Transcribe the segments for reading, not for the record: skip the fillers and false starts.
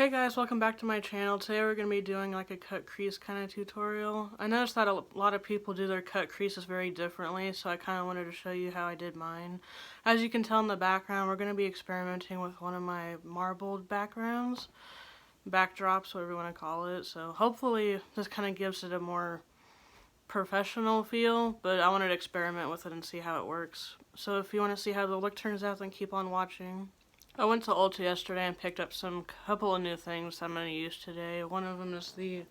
Hey guys, welcome back to my channel. Today we're going to be doing like a cut crease kind of tutorial. I noticed that a lot of people do their cut creases very differently, so I kind of wanted to show you how I did mine. As you can tell in the background, we're going to be experimenting with one of my marbled backgrounds, backdrops, whatever you want to call it. So hopefully this kind of gives it a more professional feel, but I wanted to experiment with it and see how it works. So if you want to see how the look turns out, then keep on watching. I went to Ulta yesterday and picked up some couple of new things that I'm going to use today. One of them is the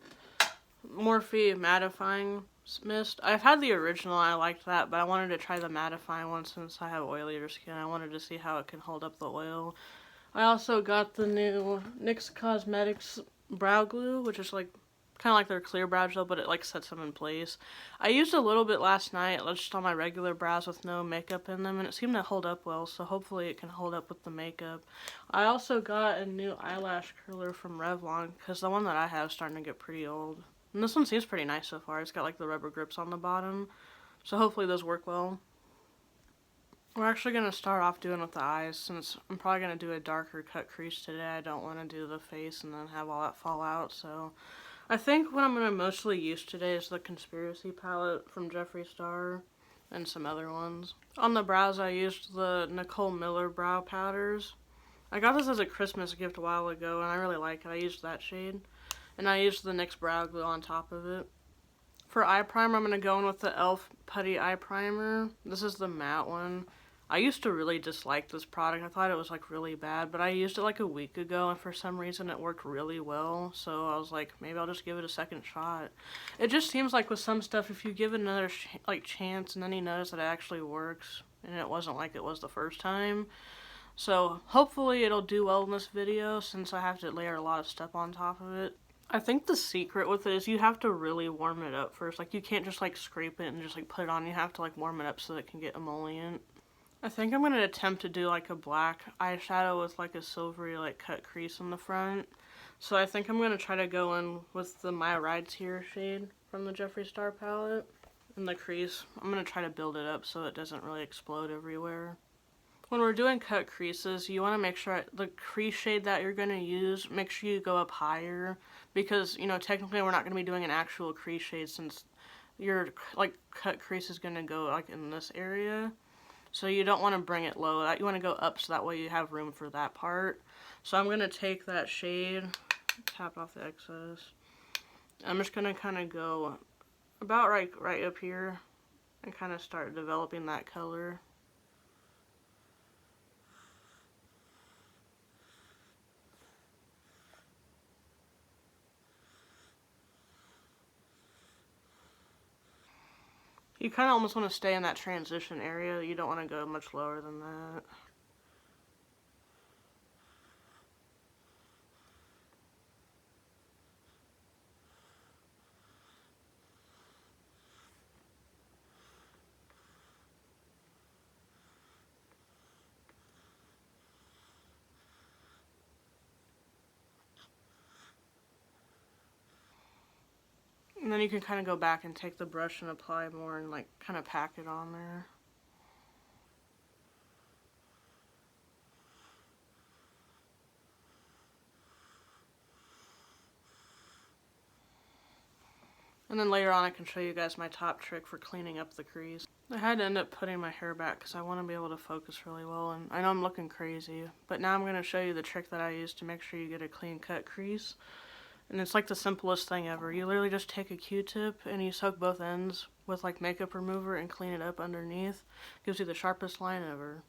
Morphe mattifying mist. I've had the original, I liked that, but I wanted to try the mattifying one since I have oilier skin. I wanted to see how it can hold up the oil. I also got the new NYX Cosmetics brow glue, which is like kind of like their clear brow gel, but it like sets them in place. I used a little bit last night, just on my regular brows with no makeup in them, and it seemed to hold up well, so hopefully it can hold up with the makeup. I also got a new eyelash curler from Revlon, because the one that I have is starting to get pretty old. And this one seems pretty nice so far. It's got like the rubber grips on the bottom, so hopefully those work well. We're actually going to start off doing with the eyes, since I'm probably going to do a darker cut crease today. I don't want to do the face and then have all that fall out, so I think what I'm going to mostly use today is the Conspiracy palette from Jeffree Star and some other ones. On the brows, I used the Nicole Miller brow powders. I got this as a Christmas gift a while ago, and I really like it. I used that shade. And I used the NYX brow glue on top of it. For eye primer, I'm going to go in with the e.l.f. Putty Eye Primer. This is the matte one. I used to really dislike this product. I thought it was like really bad, but I used it like a week ago and for some reason it worked really well. So I was like, maybe I'll just give it a second shot. It just seems like with some stuff, if you give it another chance and then you notice that it actually works and it wasn't like it was the first time. So hopefully it'll do well in this video since I have to layer a lot of stuff on top of it. I think the secret with it is you have to really warm it up first. Like you can't just like scrape it and just like put it on. You have to like warm it up so that it can get emollient. I think I'm going to attempt to do like a black eyeshadow with like a silvery like cut crease in the front. So I think I'm going to try to go in with the My Rides Here shade from the Jeffree Star palette. In the crease, I'm going to try to build it up so it doesn't really explode everywhere. When we're doing cut creases, you want to make sure the crease shade that you're going to use, make sure you go up higher. Because, you know, technically we're not going to be doing an actual crease shade since your like cut crease is going to go like in this area. So you don't want to bring it low. You want to go up so that way you have room for that part. So I'm going to take that shade, tap off the excess. I'm just going to kind of go about right up here and kind of start developing that color. You kind of almost want to stay in that transition area. You don't want to go much lower than that. And then you can kind of go back and take the brush and apply more and like kind of pack it on there. And then later on I can show you guys my top trick for cleaning up the crease. I had to end up putting my hair back because I want to be able to focus really well, and I know I'm looking crazy. But now I'm going to show you the trick that I use to make sure you get a clean cut crease. And it's like the simplest thing ever. You literally just take a Q-tip and you soak both ends with like makeup remover and clean it up underneath. Gives you the sharpest line ever.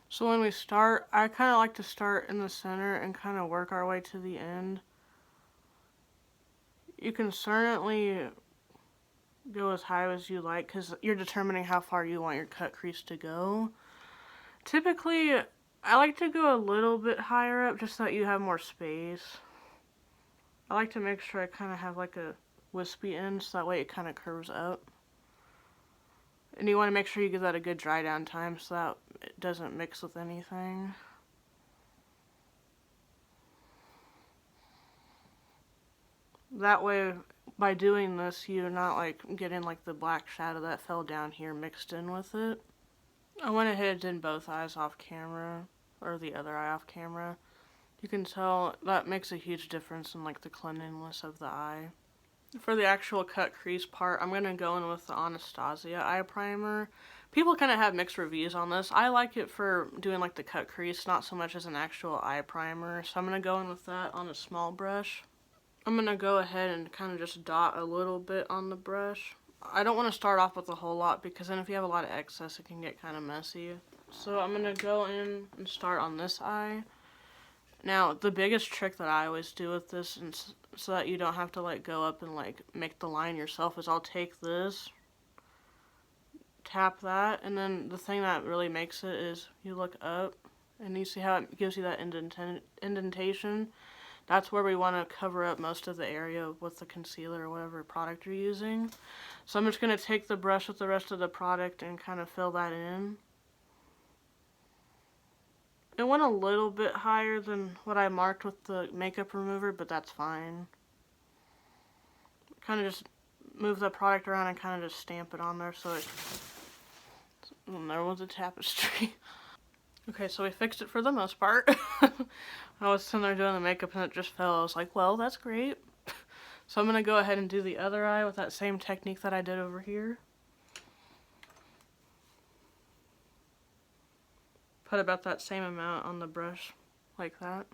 So when we start, I kind of like to start in the center and kind of work our way to the end. You can certainly go as high as you like because you're determining how far you want your cut crease to go. Typically, I like to go a little bit higher up just so that you have more space. I like to make sure I kind of have like a wispy end so that way it kind of curves up. And you want to make sure you give that a good dry down time so that it doesn't mix with anything. That way, by doing this, you're not like getting like the black shadow that fell down here mixed in with it. I went ahead and did both eyes off camera, or the other eye off camera. You can tell that makes a huge difference in like the cleanliness of the eye. For the actual cut crease part, I'm going to go in with the Anastasia Eye Primer. People kind of have mixed reviews on this. I like it for doing like the cut crease, not so much as an actual eye primer. So I'm going to go in with that on a small brush. I'm going to go ahead and kind of just dot a little bit on the brush. I don't want to start off with a whole lot because then if you have a lot of excess, it can get kind of messy. So I'm going to go in and start on this eye. Now, the biggest trick that I always do with this, and so that you don't have to like go up and like make the line yourself, is I'll take this, tap that, and then the thing that really makes it is you look up and you see how it gives you that indentation. That's where we want to cover up most of the area with the concealer or whatever product you're using. So I'm just going to take the brush with the rest of the product and kind of fill that in. It went a little bit higher than what I marked with the makeup remover, but that's fine. Kind of just move the product around and kind of just stamp it on there so it... And there was a tapestry. Okay, so we fixed it for the most part. I was sitting there doing the makeup and it just fell. I was like, well, that's great. So I'm going to go ahead and do the other eye with that same technique that I did over here. Put about that same amount on the brush, like that.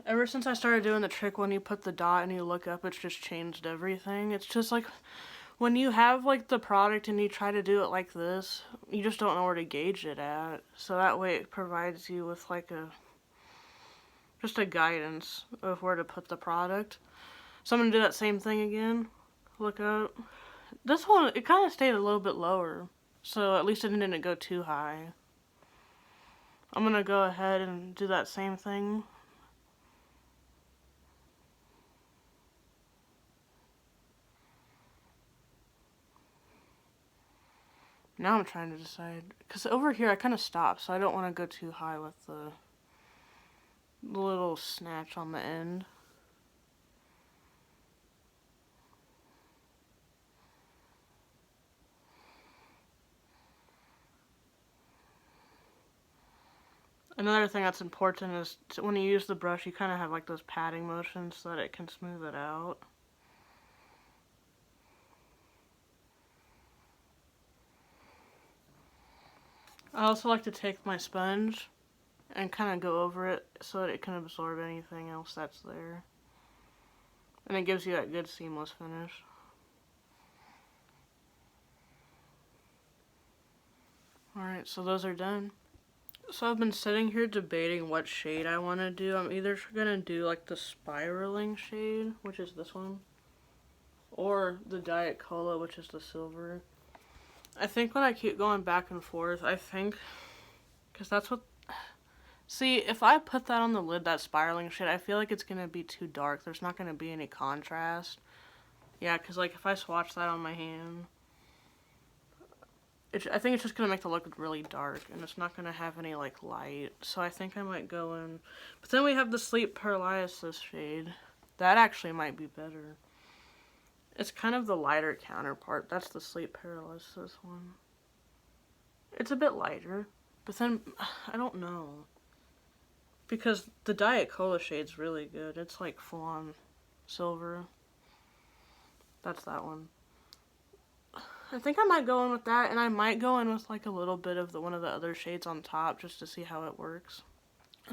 Ever since I started doing the trick when you put the dot and you look up, it's just changed everything. It's just like, when you have like the product and you try to do it like this, you just don't know where to gauge it at. So that way it provides you with like just a guidance of where to put the product. So I'm going to do that same thing again. Look up. This one, it kind of stayed a little bit lower. So at least it didn't go too high. I'm going to go ahead and do that same thing. Now I'm trying to decide. Because over here I kind of stopped, so I don't want to go too high with the little snatch on the end. Another thing that's important is when you use the brush, you kind of have like those patting motions so that it can smooth it out. I also like to take my sponge and kind of go over it so that it can absorb anything else that's there. And it gives you that good seamless finish. Alright, so those are done. So I've been sitting here debating what shade I want to do. I'm either going to do like the spiraling shade, which is this one, or the Diet Cola, which is the silver. I think when I keep going back and forth, because that's what... See, if I put that on the lid, that spiraling shade, I feel like it's going to be too dark. There's not going to be any contrast. Yeah, because like if I swatch that on my hand... I think it's just going to make the look really dark, and it's not going to have any, like, light. So I think I might go in... But then we have the Sleep Paralysis shade. That actually might be better. It's kind of the lighter counterpart. That's the Sleep Paralysis one. It's a bit lighter, but then, I don't know. Because the Diet Cola shade's really good. It's, like, full-on silver. That's that one. I think I might go in with that, and I might go in with like a little bit of one of the other shades on top just to see how it works.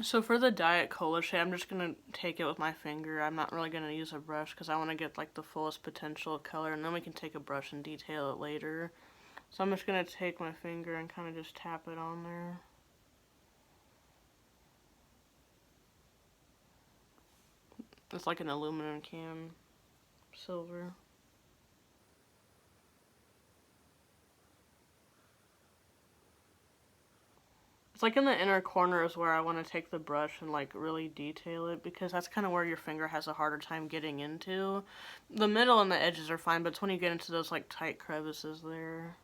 So for the Diet Cola shade, I'm just going to take it with my finger. I'm not really going to use a brush because I want to get like the fullest potential of color, and then we can take a brush and detail it later. So I'm just going to take my finger and kind of just tap it on there. It's like an aluminum can, silver. It's like in the inner corners where I want to take the brush and like really detail it, because that's kind of where your finger has a harder time getting into. The middle and the edges are fine, but it's when you get into those like tight crevices there.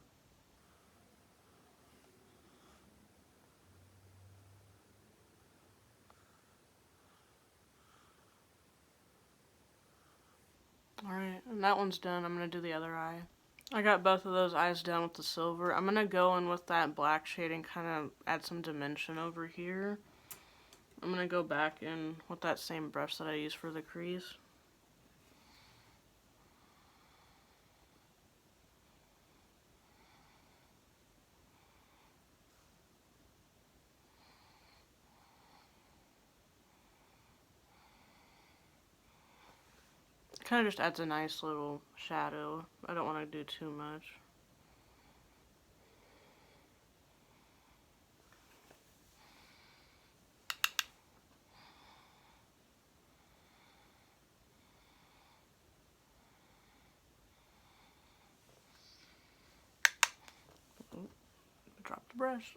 Alright, and that one's done. I'm going to do the other eye. I got both of those eyes down with the silver. I'm going to go in with that black shade and kind of add some dimension over here. I'm going to go back in with that same brush that I used for the crease. Kind of just adds a nice little shadow. I don't want to do too much. Ooh, drop the brush.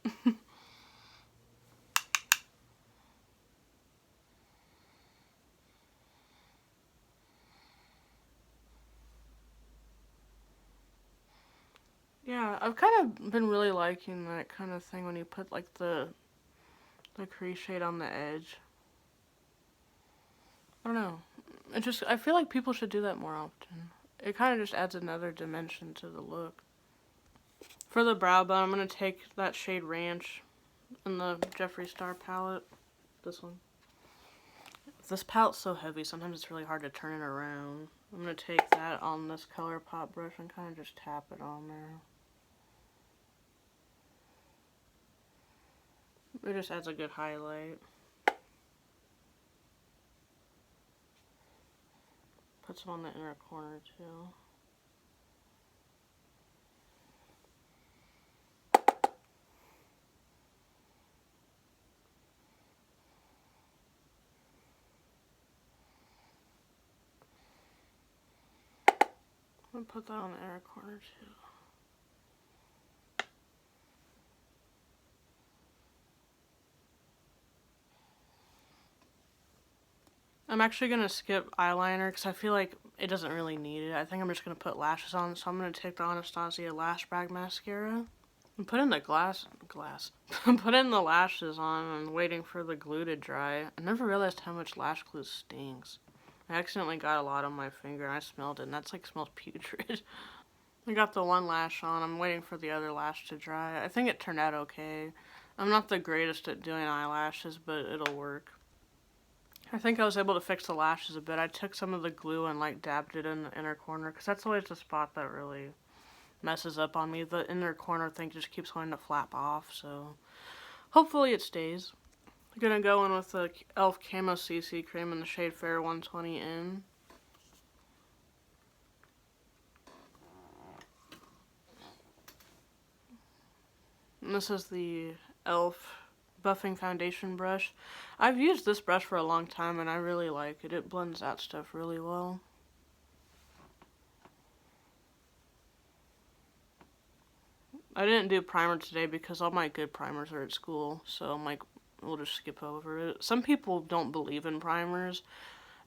Yeah, I've kind of been really liking that kind of thing when you put like the crease shade on the edge. I don't know. I feel like people should do that more often. It kind of just adds another dimension to the look. For the brow bone, I'm going to take that shade Ranch in the Jeffree Star palette. This one. This palette's so heavy, sometimes it's really hard to turn it around. I'm going to take that on this ColourPop brush and kind of just tap it on there. It just adds a good highlight. Put some on the inner corner too. I'm gonna put that on the inner corner too. I'm actually going to skip eyeliner because I feel like it doesn't really need it. I think I'm just going to put lashes on, so I'm going to take the Anastasia Lash Bag Mascara and put in the put in the lashes on and waiting for the glue to dry. I never realized how much lash glue stinks. I accidentally got a lot on my finger and I smelled it, and that's like smells putrid. I got the one lash on. I'm waiting for the other lash to dry. I think it turned out okay. I'm not the greatest at doing eyelashes, but it'll work. I think I was able to fix the lashes a bit. I took some of the glue and like dabbed it in the inner corner because that's always the spot that really messes up on me. The inner corner thing just keeps wanting to flap off, so hopefully it stays. I'm gonna go in with the e.l.f. Camo CC Cream in the shade Fair 120N. And this is the e.l.f. Buffing Foundation brush. I've used this brush for a long time and I really like it. It blends out stuff really well. I didn't do primer today because all my good primers are at school, so I'm like, we'll just skip over it. Some people don't believe in primers.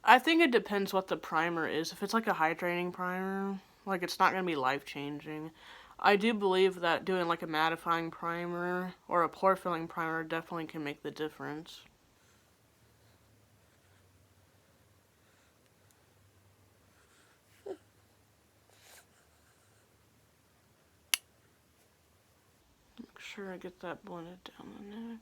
I think it depends what the primer is. If it's like a hydrating primer, like it's not going to be life-changing. I do believe that doing like a mattifying primer or a pore-filling primer definitely can make the difference. Make sure I get that blended down the neck.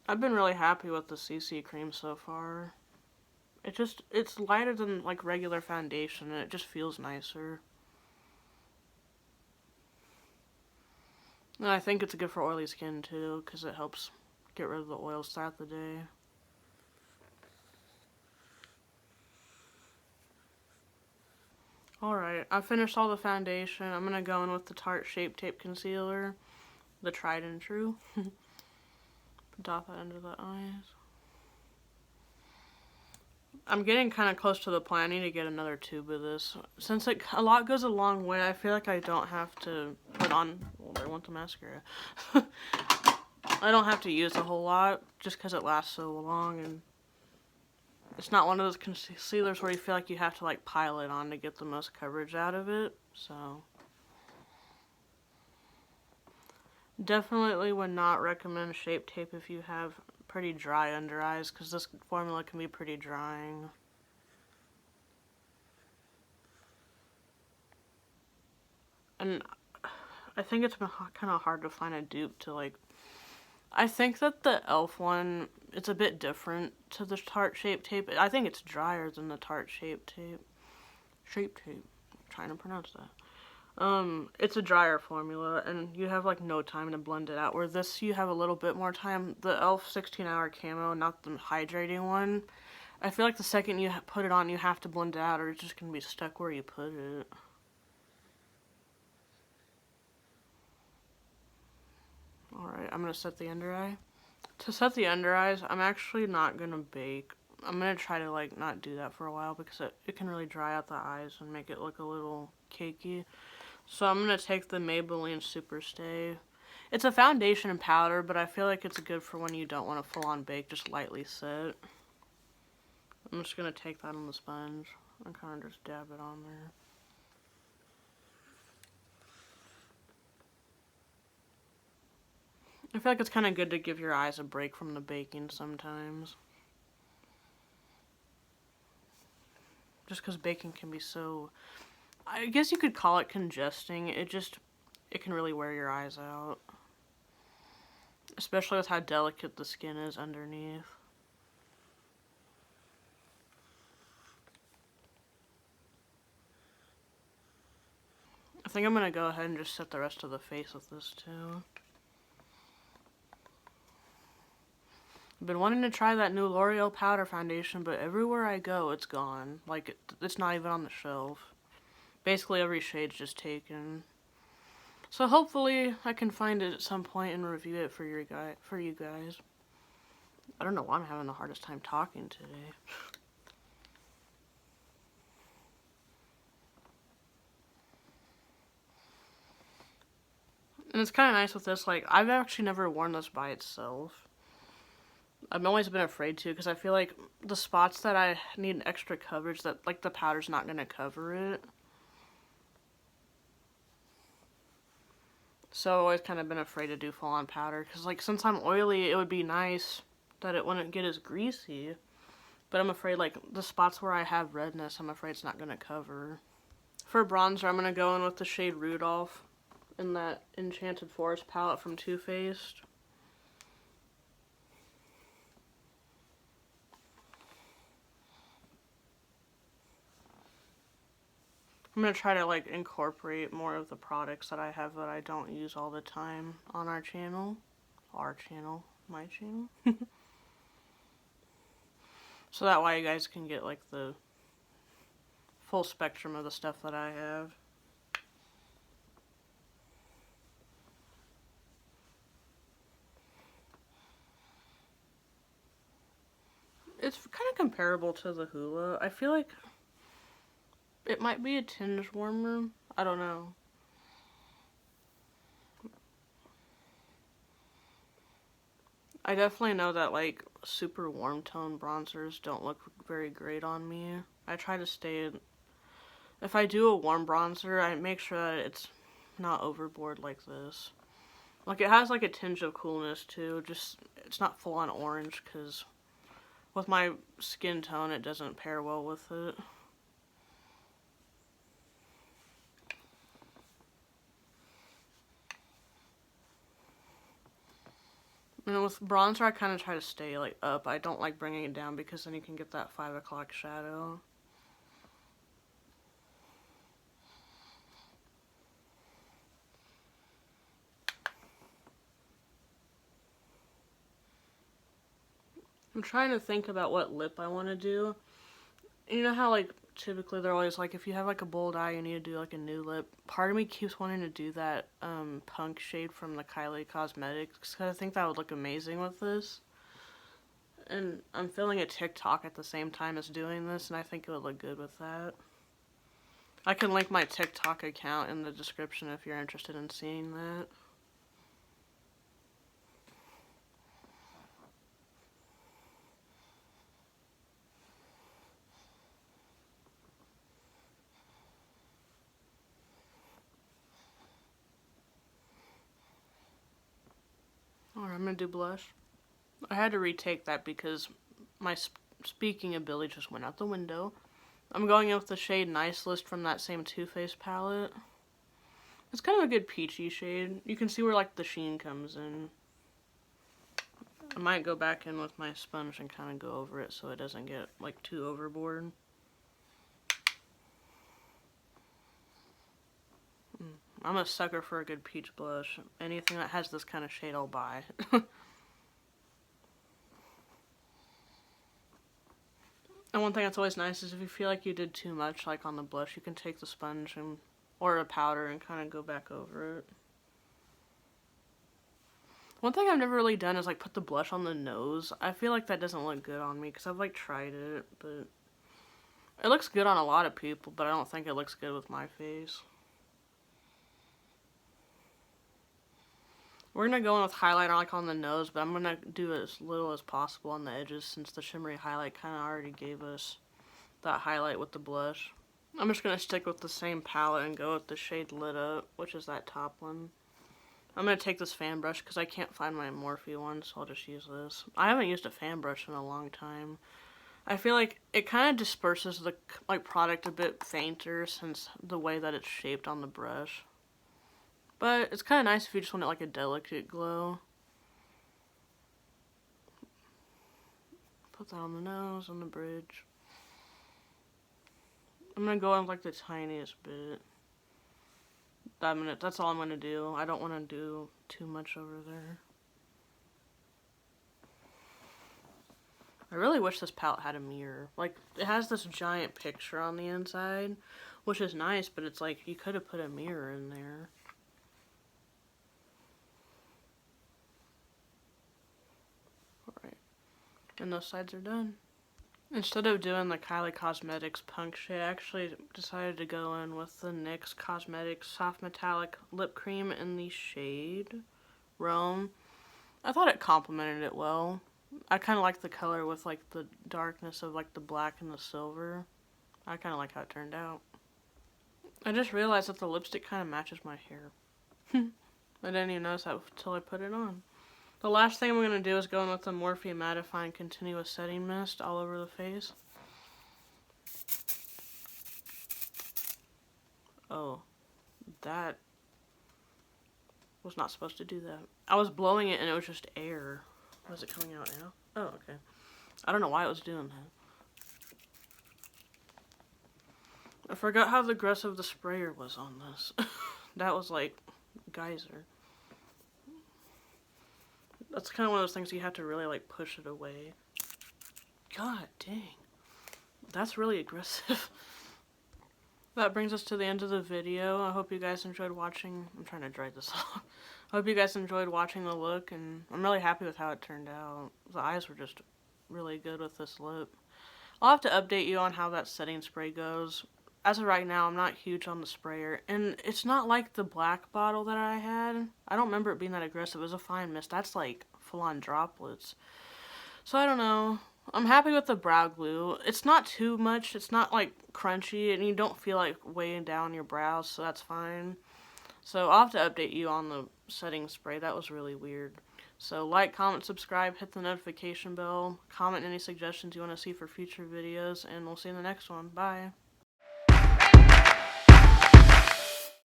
I've been really happy with the CC cream so far. It's lighter than like regular foundation and it just feels nicer. And I think it's good for oily skin too because it helps get rid of the oils throughout the day. Alright, I finished all the foundation. I'm going to go in with the Tarte Shape Tape Concealer. The tried and true. Dot that under the eyes. I'm getting kind of close to the point. I need to get another tube of this. Since a lot goes a long way, I feel like I don't have to put on... Well, I want the mascara. I don't have to use a whole lot just because it lasts so long. And it's not one of those concealers where you feel like you have to like pile it on to get the most coverage out of it. So... Definitely would not recommend Shape Tape if you have pretty dry under eyes because this formula can be pretty drying. And I think it's been kind of hard to find a dupe to like. I think that the e.l.f. one, it's a bit different to the Tarte Shape Tape. I think it's drier than the Tarte Shape Tape. Shape Tape. I'm trying to pronounce that. It's a drier formula, and you have like no time to blend it out. Where this, you have a little bit more time. The e.l.f. 16-hour camo, not the hydrating one. I feel like the second you put it on, you have to blend it out, or it's just gonna be stuck where you put it. Alright, I'm gonna set the under eye. To set the under eyes, I'm actually not gonna bake. I'm gonna try to like not do that for a while because it can really dry out the eyes and make it look a little cakey. So I'm gonna take the Maybelline Superstay. It's a foundation and powder, but I feel like it's good for when you don't want to full on bake, just lightly set. I'm just gonna take that on the sponge and kind of just dab it on there. I feel like it's kind of good to give your eyes a break from the baking sometimes. Just because baking can be so, I guess you could call it congesting. It can really wear your eyes out. Especially with how delicate the skin is underneath. I think I'm going to go ahead and just set the rest of the face with this too. I've been wanting to try that new L'Oreal powder foundation, but everywhere I go, it's gone. Like, it's not even on the shelf. Basically, every shade's just taken. So hopefully, I can find it at some point and review it for you guys. I don't know why I'm having the hardest time talking today. And it's kind of nice with this, like, I've actually never worn this by itself. I've always been afraid to, because I feel like the spots that I need extra coverage, that like the powder's not going to cover it. So I've always kind of been afraid to do full-on powder, because like since I'm oily, it would be nice that it wouldn't get as greasy. But I'm afraid like the spots where I have redness, I'm afraid it's not going to cover. For bronzer, I'm going to go in with the shade Rudolph in that Enchanted Forest palette from Too Faced. I'm going to try to like incorporate more of the products that I have that I don't use all the time on our channel. My channel. So that way you guys can get like the full spectrum of the stuff that I have. It's kind of comparable to the Hoola. I feel like it might be a tinge warmer. I don't know. I definitely know that like super warm tone bronzers don't look very great on me. I try to stay, if I do a warm bronzer, I make sure that it's not overboard like this. Like it has like a tinge of coolness too, just it's not full on orange because with my skin tone it doesn't pair well with it. And with bronzer, I kind of try to stay like up. I don't like bringing it down because then you can get that 5 o'clock shadow. I'm trying to think about what lip I want to do. You know how like typically they're always like if you have like a bold eye you need to do like a new lip. Part of me keeps wanting to do that punk shade from the Kylie Cosmetics because I think that would look amazing with this. And I'm filming a TikTok at the same time as doing this and I think it would look good with that. I can link my TikTok account in the description if you're interested in seeing that. Alright, I'm gonna do blush. I had to retake that because my speaking ability just went out the window. I'm going in with the shade Nice List from that same Too Faced palette. It's kind of a good peachy shade. You can see where like the sheen comes in. I might go back in with my sponge and kind of go over it so it doesn't get like too overboard. I'm a sucker for a good peach blush. Anything that has this kind of shade I'll buy. And one thing that's always nice is if you feel like you did too much like on the blush, you can take the sponge and or a powder and kind of go back over it. One thing I've never really done is like put the blush on the nose. I feel like that doesn't look good on me because I've like tried it, but it looks good on a lot of people, but I don't think it looks good with my face. We're going to go in with highlighter like on the nose, but I'm going to do as little as possible on the edges since the shimmery highlight kind of already gave us that highlight with the blush. I'm just going to stick with the same palette and go with the shade Lit Up, which is that top one. I'm going to take this fan brush because I can't find my Morphe one, so I'll just use this. I haven't used a fan brush in a long time. I feel like it kind of disperses the product a bit fainter since the way that it's shaped on the brush. But it's kind of nice if you just want it like a delicate glow. Put that on the nose, on the bridge. I'm going to go in like the tiniest bit. That's all I'm going to do. I don't want to do too much over there. I really wish this palette had a mirror. Like, it has this giant picture on the inside, which is nice, but it's like you could have put a mirror in there. Alright. And those sides are done. Instead of doing the Kylie Cosmetics Punk shade, I actually decided to go in with the NYX Cosmetics Soft Metallic Lip Cream in the shade Rome. I thought it complemented it well. I kind of like the color with like the darkness of like the black and the silver. I kind of like how it turned out. I just realized that the lipstick kind of matches my hair. I didn't even notice that until I put it on. The last thing I'm going to do is go in with the Morphe Mattifying Continuous Setting Mist all over the face. Oh, that was not supposed to do that. I was blowing it and it was just air. Was it coming out now? Oh, okay. I don't know why it was doing that. I forgot how aggressive the sprayer was on this. That was like geyser. That's kind of one of those things you have to really like push it away. God dang. That's really aggressive. That brings us to the end of the video. I hope you guys enjoyed watching. I'm trying to dry this off. I hope you guys enjoyed watching the look, and I'm really happy with how it turned out. The eyes were just really good with this lip. I'll have to update you on how that setting spray goes. As of right now, I'm not huge on the sprayer, and it's not like the black bottle that I had. I don't remember it being that aggressive. It was a fine mist. That's like full-on droplets. So I don't know. I'm happy with the brow glue. It's not too much. It's not like crunchy, and you don't feel like weighing down your brows, so that's fine. So I'll have to update you on the setting spray. That was really weird. So like, comment, subscribe, hit the notification bell, comment any suggestions you want to see for future videos, and we'll see you in the next one. Bye.